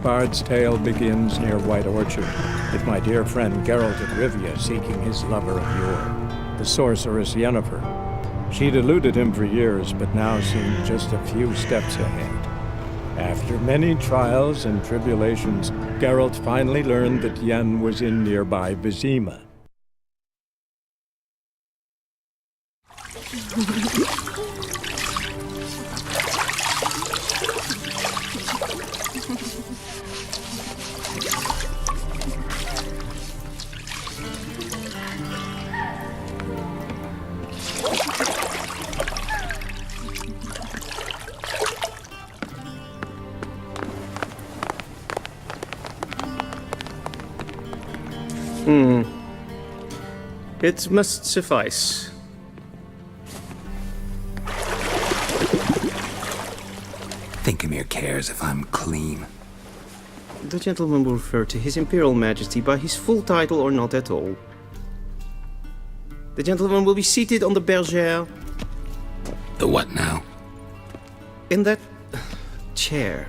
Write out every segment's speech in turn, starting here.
bard's tale begins near White Orchard, with my dear friend Geralt of Rivia seeking his lover of yore, the sorceress Yennefer. She'd eluded him for years, but now seemed just a few steps ahead. After many trials and tribulations, Geralt finally learned that Yen was in nearby Vizima. It must suffice. Thinkamere cares if I'm clean. The gentleman will refer to His Imperial Majesty by his full title or not at all. The gentleman will be seated on the bergère. The what now? In that chair.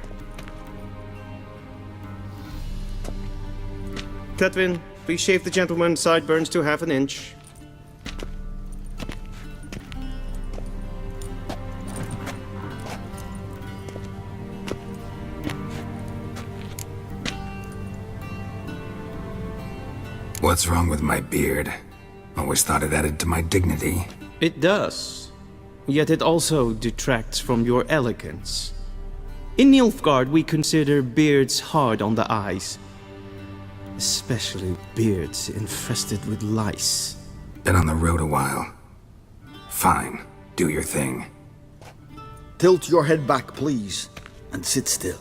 Cletwin, please shave the gentleman's sideburns to half an inch. What's wrong with my beard? Always thought it added to my dignity. It does. Yet it also detracts from your elegance. In Nilfgaard, we consider beards hard on the eyes. Especially beards infested with lice. Been on the road a while. Fine, do your thing. Tilt your head back, please, and sit still.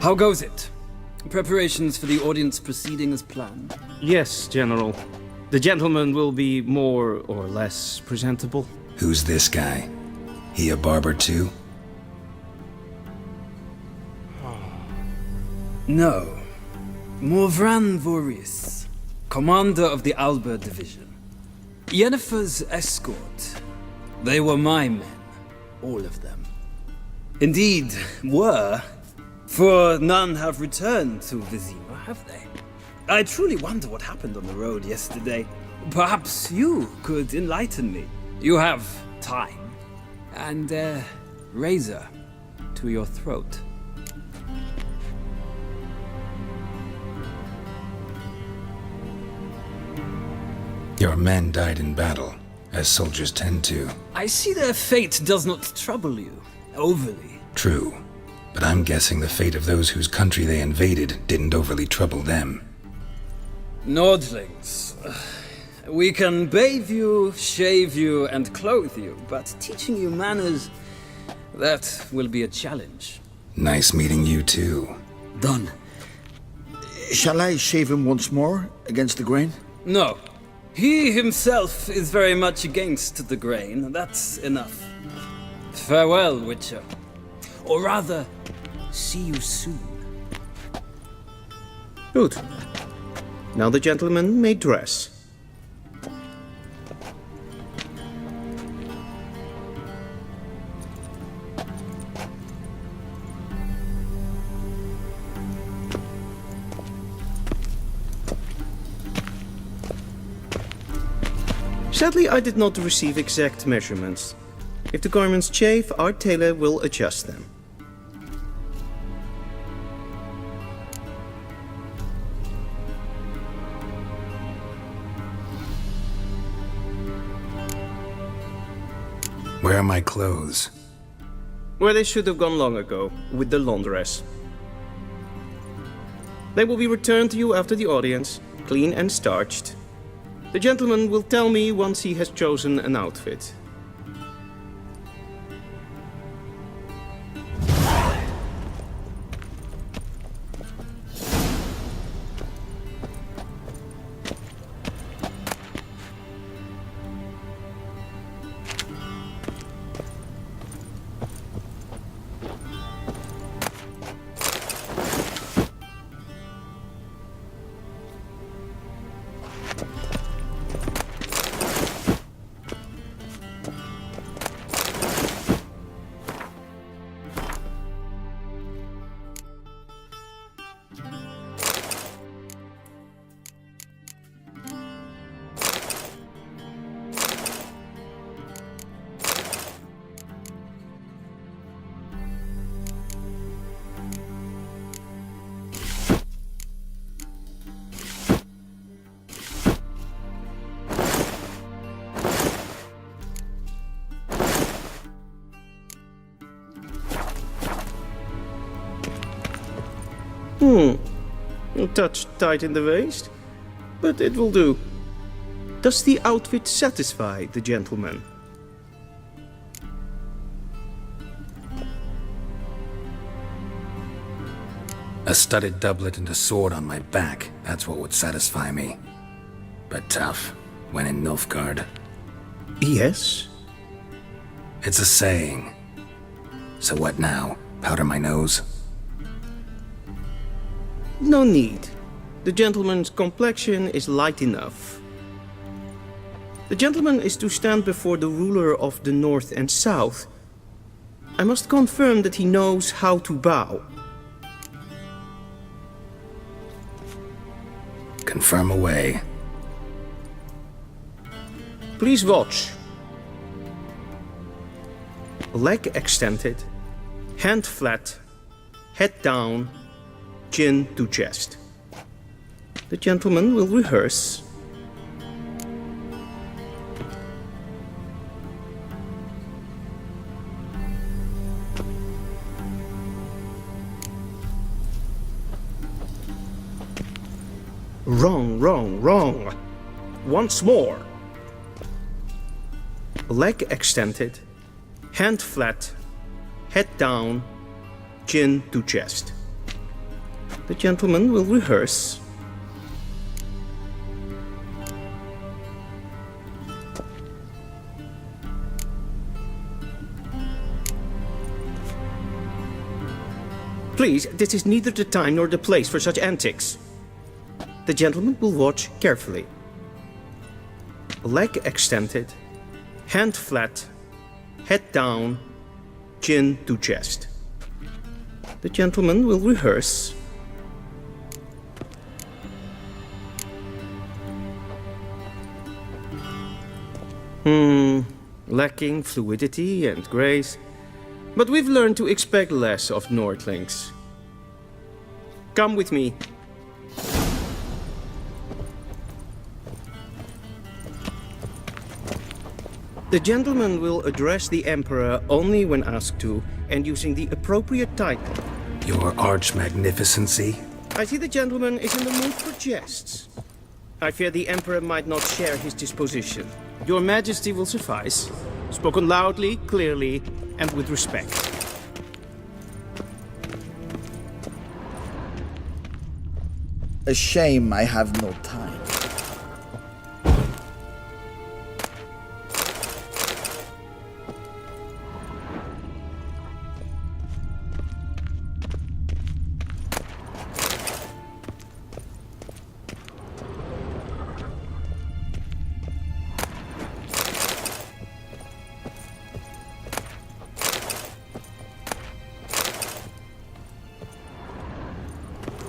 How goes it? Preparations for the audience proceeding as planned? Yes, General. The gentleman will be more or less presentable. Who's this guy? He a barber too? No. Morvran Voris, commander of the Alba Division. Yennefer's escort. They were my men. All of them. Indeed, were. For none have returned to Vizima, have they? I truly wonder what happened on the road yesterday. Perhaps you could enlighten me. You have time. And a razor to your throat. Your men died in battle, as soldiers tend to. I see their fate does not trouble you overly. True, but I'm guessing the fate of those whose country they invaded didn't overly trouble them. Nordlings. We can bathe you, shave you, and clothe you, but teaching you manners, that will be a challenge. Nice meeting you too. Done. Shall I shave him once more, against the grain? No. He himself is very much against the grain. That's enough. Farewell, Witcher. Or rather, see you soon. Good. Now the gentleman may dress. Sadly, I did not receive exact measurements. If the garments chafe, our tailor will adjust them. Where are my clothes? Where they should have gone long ago, with the laundress. They will be returned to you after the audience, clean and starched. The gentleman will tell me once he has chosen an outfit. A touch tight in the waist, but it will do. Does the outfit satisfy the gentleman? A studded doublet and a sword on my back, that's what would satisfy me. But tough, when in Nilfgaard. Yes. It's a saying. So what now? Powder my nose? No need. The gentleman's complexion is light enough. The gentleman is to stand before the ruler of the North and South. I must confirm that he knows how to bow. Confirm away. Please watch. Leg extended, hand flat, head down, chin to chest. The gentleman will rehearse. Wrong, wrong, wrong. Once more. Leg extended, hand flat, head down, chin to chest. The gentleman will rehearse. Please, this is neither the time nor the place for such antics. The gentleman will watch carefully. Leg extended, hand flat, head down, chin to chest. The gentleman will rehearse. Lacking fluidity and grace. But we've learned to expect less of Nordlings. Come with me. The gentleman will address the Emperor only when asked to, and using the appropriate title. Your arch-magnificency? I see the gentleman is in the mood for jests. I fear the Emperor might not share his disposition. Your Majesty will suffice. Spoken loudly, clearly, and with respect. A shame I have no time.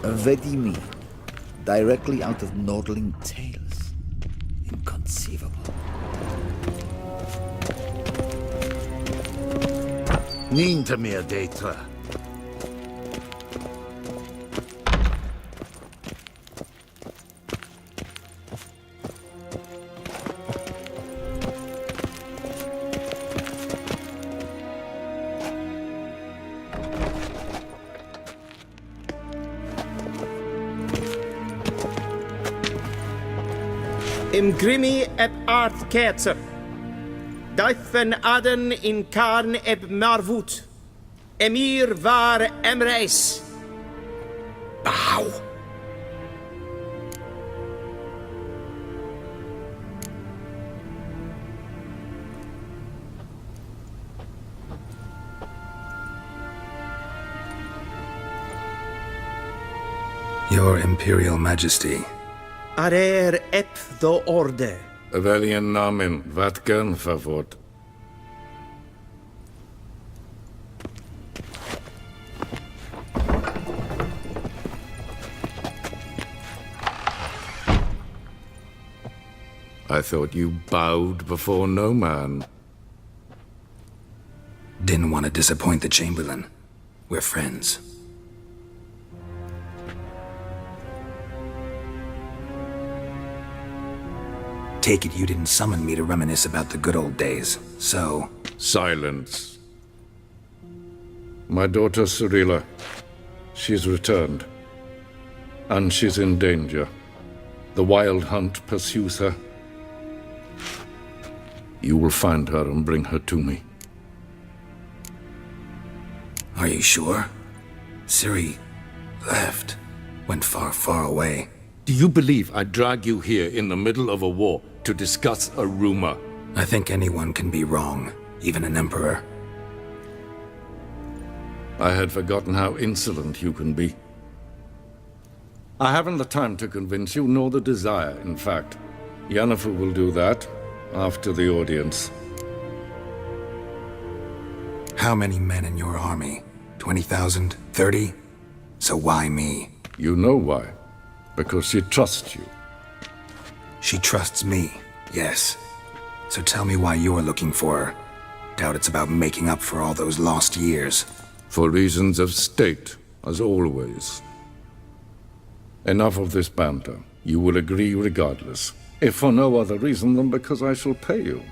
Vedimi, directly out of Nordling tales. Inconceivable. Niet meer data. Im grimi eb art ketzer. Duifen aden in karn eb marvoet. Emir var emreis. Bow! Your Imperial Majesty. Arer eb the orde. Weljen namen, wat kan favort? I thought you bowed before no man. Didn't want to disappoint the Chamberlain. We're friends. Take it you didn't summon me to reminisce about the good old days, so... Silence. My daughter Cyrilla. She's returned. And she's in danger. The Wild Hunt pursues her. You will find her and bring her to me. Are you sure? Ciri left. Went far, far away. Do you believe I'd drag you here in the middle of a war to discuss a rumor? I think anyone can be wrong, even an emperor. I had forgotten how insolent you can be. I haven't the time to convince you, nor the desire, in fact. Yennefer will do that after the audience. How many men in your army? 20,000? 30? So why me? You know why. Because she trusts you. She trusts me, yes. So tell me why you're looking for her. Doubt it's about making up for all those lost years. For reasons of state, as always. Enough of this banter. You will agree regardless. If for no other reason than because I shall pay you.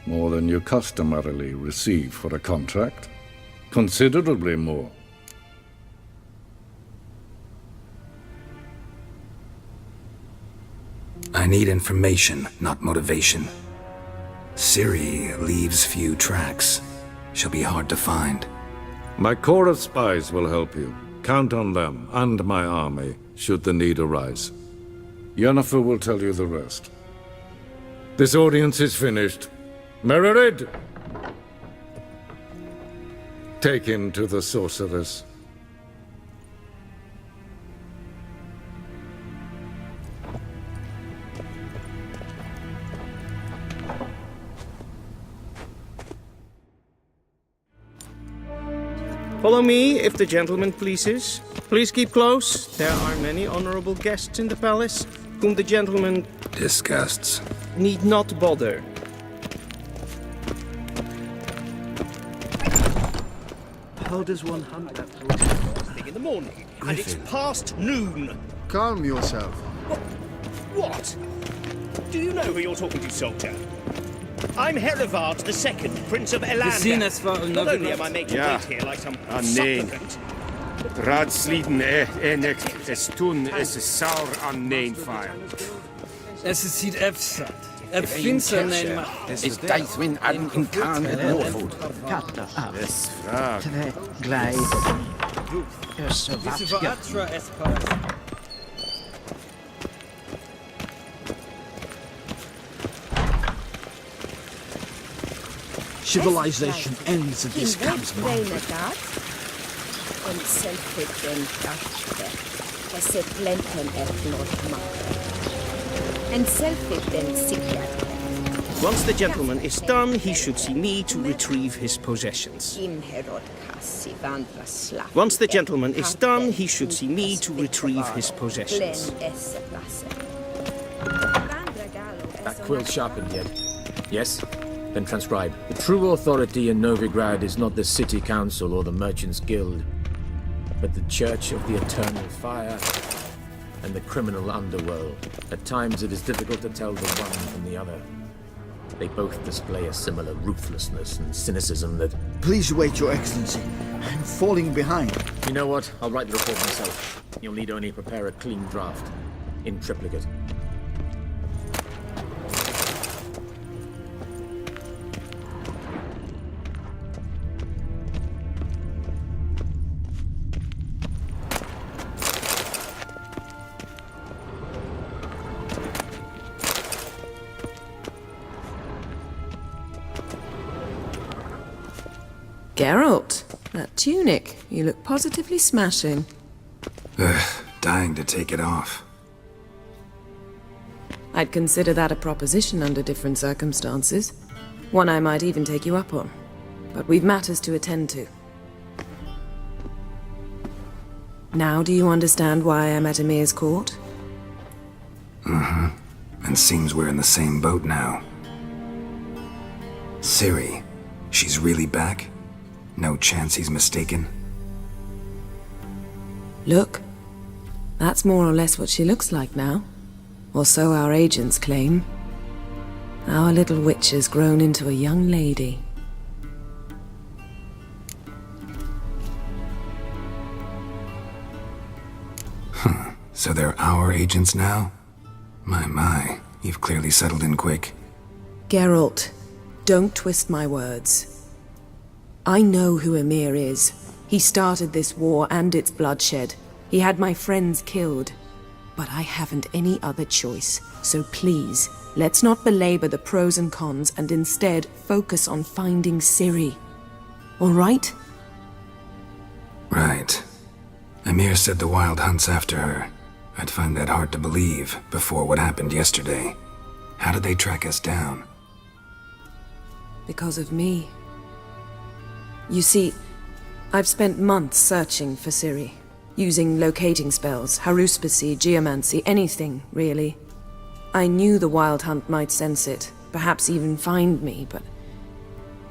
More than you customarily receive for a contract. Considerably more. I need information, not motivation. Ciri leaves few tracks. She'll be hard to find. My corps of spies will help you. Count on them, and my army, should the need arise. Yennefer will tell you the rest. This audience is finished. Mererid! Take him to the sorceress. Follow me, if the gentleman pleases. Please keep close. There are many honorable guests in the palace, whom the gentleman Disgusts. need not bother. How does one hunt that? In the morning, and it's past noon. Calm yourself. What? Do you know who you're talking to, soldier? I'm Herivard II, Prince of Gesehen, es war Elander. Not only am I made to wait here like some Année. supplicant. Raadsliden enig es toen is saur anneen fire. Es is hier efsat. Finster neem Is Deithwin an in Khan het Moorvoet. Katta af. Es vraag. Tre glijden. Diese Össevatja. Atra Espas. Civilization ends at this comes boundary. Und self-identity. Es är plenten ett and self-identity. Once the gentleman is done, he should see me to retrieve his possessions. Once the gentleman is done, he should see me to retrieve his possessions. That quill's sharpened yet? Yes? Then transcribe. The true authority in Novigrad is not the city council or the merchants' guild, but the Church of the Eternal Fire and the criminal underworld. At times it is difficult to tell the one from the other. They both display a similar ruthlessness and cynicism that... Please wait, Your Excellency. I'm falling behind. You know what? I'll write the report myself. You'll need only prepare a clean draft. In triplicate. Geralt, that tunic. You look positively smashing. Dying to take it off. I'd consider that a proposition under different circumstances. One I might even take you up on. But we've matters to attend to. Now do you understand why I'm at Emir's court? Mm-hmm. And seems we're in the same boat now. Ciri, she's really back? No chance he's mistaken? Look, that's more or less what she looks like now. Or so our agents claim. Our little witch has grown into a young lady. So they're our agents now? My, you've clearly settled in quick. Geralt, don't twist my words. I know who Emir is. He started this war and its bloodshed. He had my friends killed. But I haven't any other choice. So please, let's not belabor the pros and cons and instead focus on finding Ciri. All right? Right. Emir said the Wild Hunt's after her. I'd find that hard to believe before what happened yesterday. How did they track us down? Because of me. You see, I've spent months searching for Ciri, using locating spells, haruspicy, geomancy, anything, really. I knew the Wild Hunt might sense it, perhaps even find me, but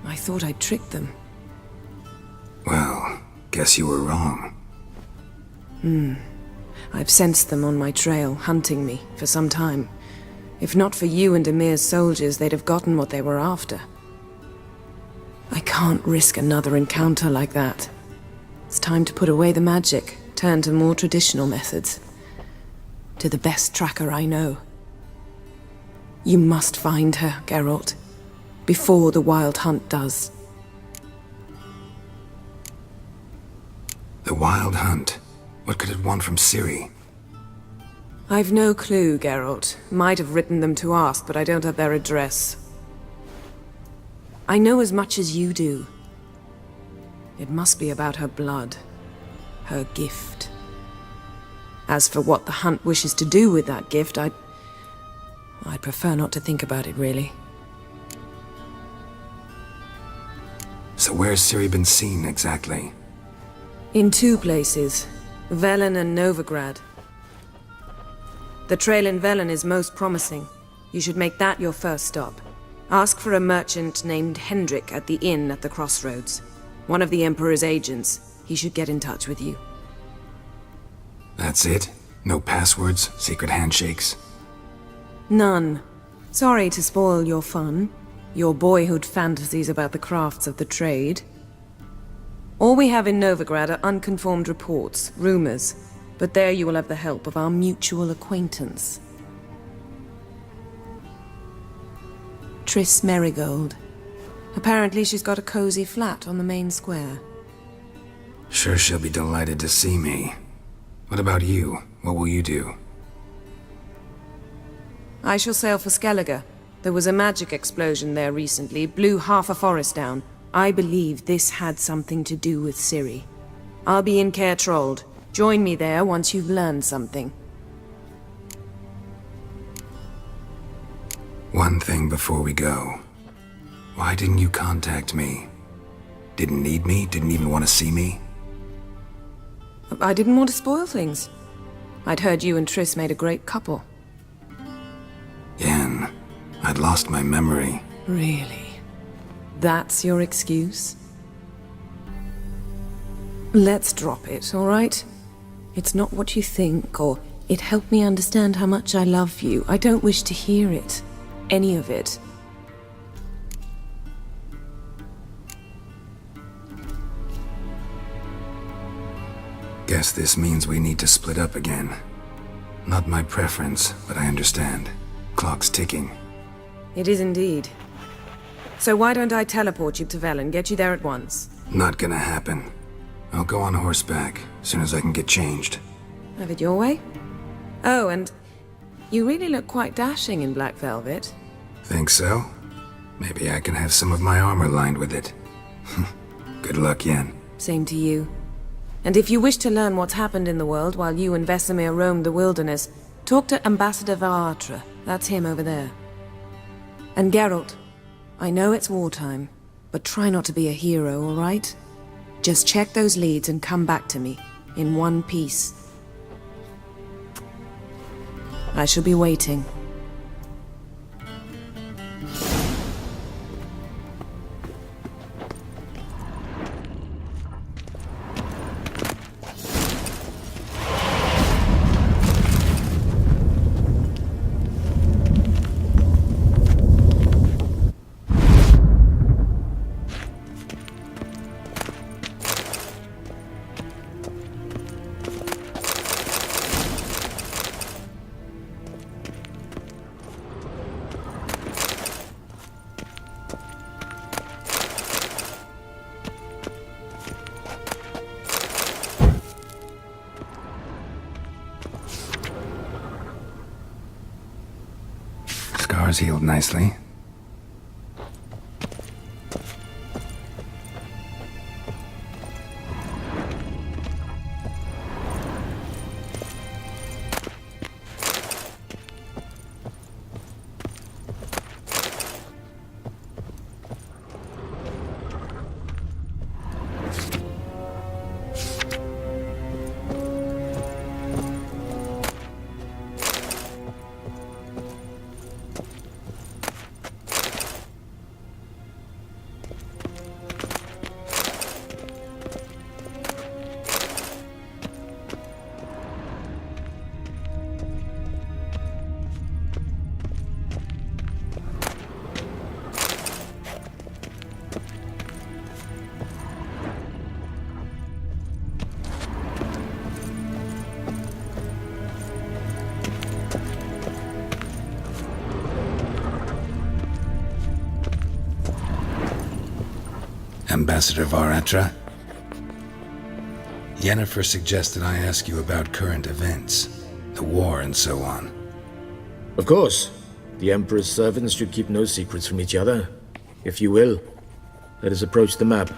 I thought I'd tricked them. Well, guess you were wrong. I've sensed them on my trail, hunting me, for some time. If not for you and Emir's soldiers, they'd have gotten what they were after. I can't risk another encounter like that. It's time to put away the magic, turn to more traditional methods. To the best tracker I know. You must find her, Geralt. Before the Wild Hunt does. The Wild Hunt? What could it want from Ciri? I've no clue, Geralt. Might have written them to ask, but I don't have their address. I know as much as you do. It must be about her blood. Her gift. As for what the Hunt wishes to do with that gift, I'd prefer not to think about it, really. So where's Ciri been seen, exactly? In two places. Velen and Novigrad. The trail in Velen is most promising. You should make that your first stop. Ask for a merchant named Hendrik at the inn at the crossroads. One of the Emperor's agents. He should get in touch with you. That's it? No passwords, secret handshakes? None. Sorry to spoil your fun. Your boyhood fantasies about the crafts of the trade. All we have in Novigrad are unconfirmed reports, rumors. But there you will have the help of our mutual acquaintance. Triss Merigold. Apparently she's got a cozy flat on the main square. Sure she'll be delighted to see me. What about you? What will you do? I shall sail for Skellige. There was a magic explosion there recently, blew half a forest down. I believe this had something to do with Ciri. I'll be in Caer Trold. Join me there once you've learned something. One thing before we go. Why didn't you contact me? Didn't need me? Didn't even want to see me? I didn't want to spoil things. I'd heard you and Triss made a great couple. Yen, I'd lost my memory. Really? That's your excuse? Let's drop it, all right? It's not what you think, or it helped me understand how much I love you. I don't wish to hear it. Any of it. Guess this means we need to split up again. Not my preference, but I understand. Clock's ticking. It is indeed. So why don't I teleport you to Velen, get you there at once? Not gonna happen. I'll go on horseback, as soon as I can get changed. Have it your way? Oh, and you really look quite dashing in black velvet. Think so? Maybe I can have some of my armor lined with it. Good luck, Yen. Same to you. And if you wish to learn what's happened in the world while you and Vesemir roamed the wilderness, talk to Ambassador Varatra. That's him over there. And Geralt, I know it's wartime, but try not to be a hero, all right? Just check those leads and come back to me, in one piece. I shall be waiting. Scars healed nicely. Ambassador Varatra, Yennefer suggested I ask you about current events, the war and so on. Of course. The Emperor's servants should keep no secrets from each other. If you will, let us approach the map.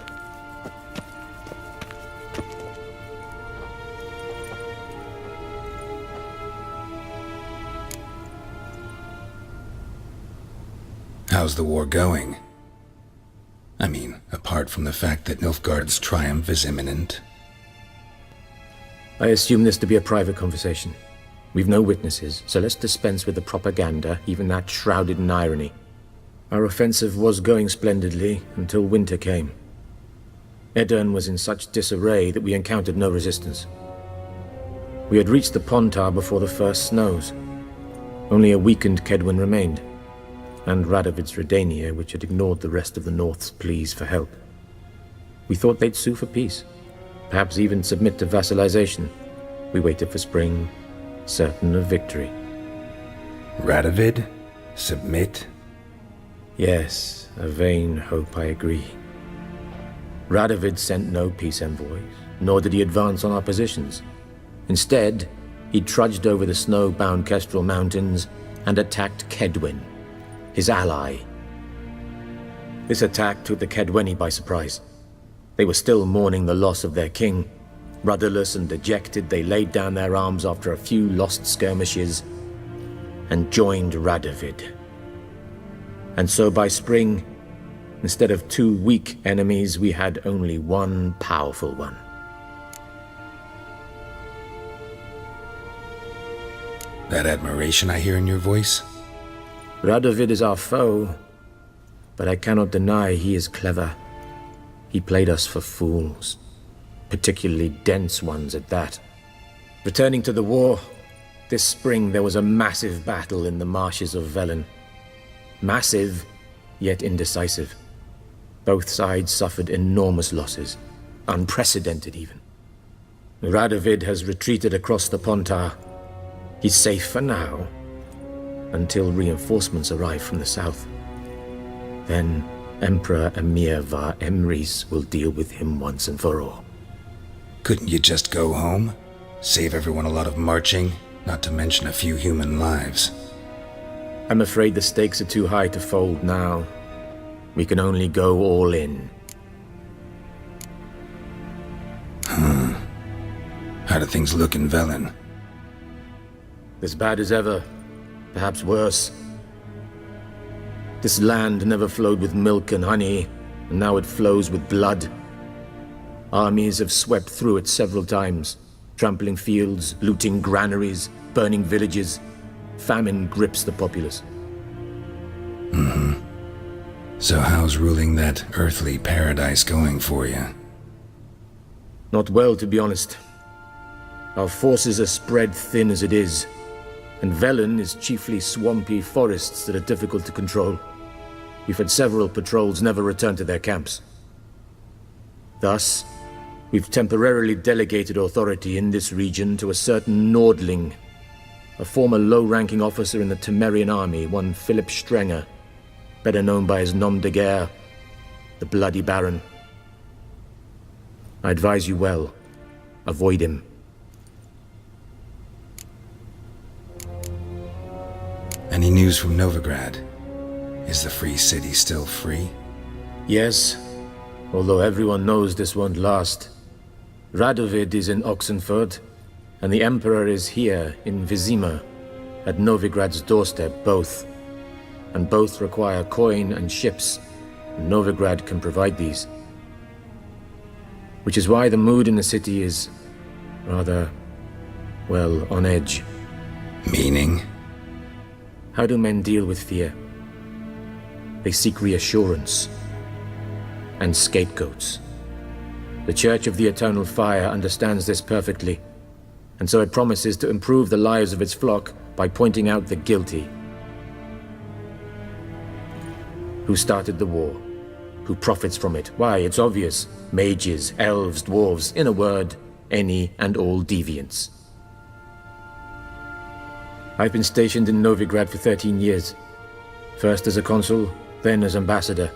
How's the war going? I mean, apart from the fact that Nilfgaard's triumph is imminent. I assume this to be a private conversation. We've no witnesses, so let's dispense with the propaganda, even that shrouded in irony. Our offensive was going splendidly until winter came. Edirn was in such disarray that we encountered no resistance. We had reached the Pontar before the first snows. Only a weakened Kedwen remained, and Radovid's Redania, which had ignored the rest of the North's pleas for help. We thought they'd sue for peace, perhaps even submit to vassalization. We waited for spring, certain of victory. Radovid? Submit? Yes, a vain hope, I agree. Radovid sent no peace envoys, nor did he advance on our positions. Instead, he trudged over the snow-bound Kestrel Mountains and attacked Kedwen, his ally. This attack took the Kedweni by surprise. They were still mourning the loss of their king. Rudderless and dejected, they laid down their arms after a few lost skirmishes and joined Radovid. And so by spring, instead of 2 weak enemies, we had only one powerful one. That admiration I hear in your voice? Radovid is our foe, but I cannot deny he is clever. He played us for fools, particularly dense ones at that. Returning to the war, this spring there was a massive battle in the marshes of Velen. Massive, yet indecisive. Both sides suffered enormous losses, unprecedented even. Radovid has retreated across the Pontar. He's safe for now, until reinforcements arrive from the south. Then Emperor Emir Var Emrys will deal with him once and for all. Couldn't you just go home? Save everyone a lot of marching, not to mention a few human lives. I'm afraid the stakes are too high to fold now. We can only go all in. How do things look in Velen? As bad as ever, perhaps worse. This land never flowed with milk and honey, and now it flows with blood. Armies have swept through it several times, trampling fields, looting granaries, burning villages. Famine grips the populace. So how's ruling that earthly paradise going for you? Not well, to be honest. Our forces are spread thin as it is, and Velen is chiefly swampy forests that are difficult to control. We've had several patrols never return to their camps. Thus, we've temporarily delegated authority in this region to a certain Nordling, a former low-ranking officer in the Temerian army, one Philip Strenger, better known by his nom de guerre, the Bloody Baron. I advise you well. Avoid him. Any news from Novigrad? Is the free city still free? Yes, although everyone knows this won't last. Radovid is in Oxenford, and the Emperor is here in Vizima, at Novigrad's doorstep both. And both require coin and ships, and Novigrad can provide these. Which is why the mood in the city is rather, well, on edge. Meaning? How do men deal with fear? They seek reassurance and scapegoats. The Church of the Eternal Fire understands this perfectly, and so it promises to improve the lives of its flock by pointing out the guilty. Who started the war? Who profits from it? Why, it's obvious. Mages, elves, dwarves, in a word, any and all deviants. I've been stationed in Novigrad for 13 years. First as a consul, then as ambassador.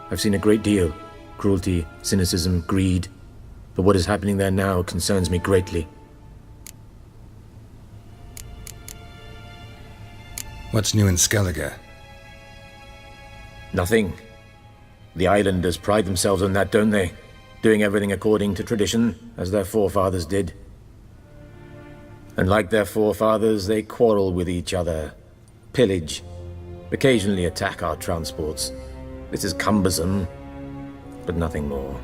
I've seen a great deal. Cruelty, cynicism, greed. But what is happening there now concerns me greatly. What's new in Skellige? Nothing. The islanders pride themselves on that, don't they? Doing everything according to tradition, as their forefathers did. And like their forefathers, they quarrel with each other, pillage, occasionally attack our transports. This is cumbersome, but nothing more.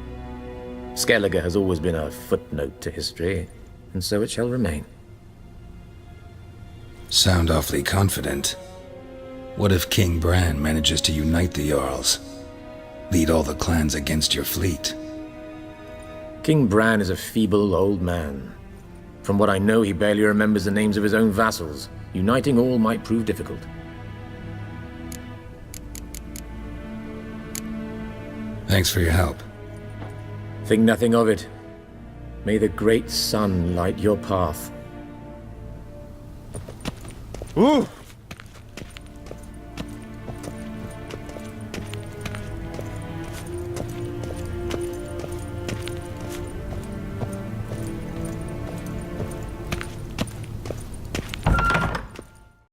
Skellige has always been a footnote to history, and so it shall remain. Sound awfully confident. What if King Bran manages to unite the Jarls? Lead all the clans against your fleet? King Bran is a feeble old man. From what I know, he barely remembers the names of his own vassals. Uniting all might prove difficult. Thanks for your help. Think nothing of it. May the great sun light your path. Ooh,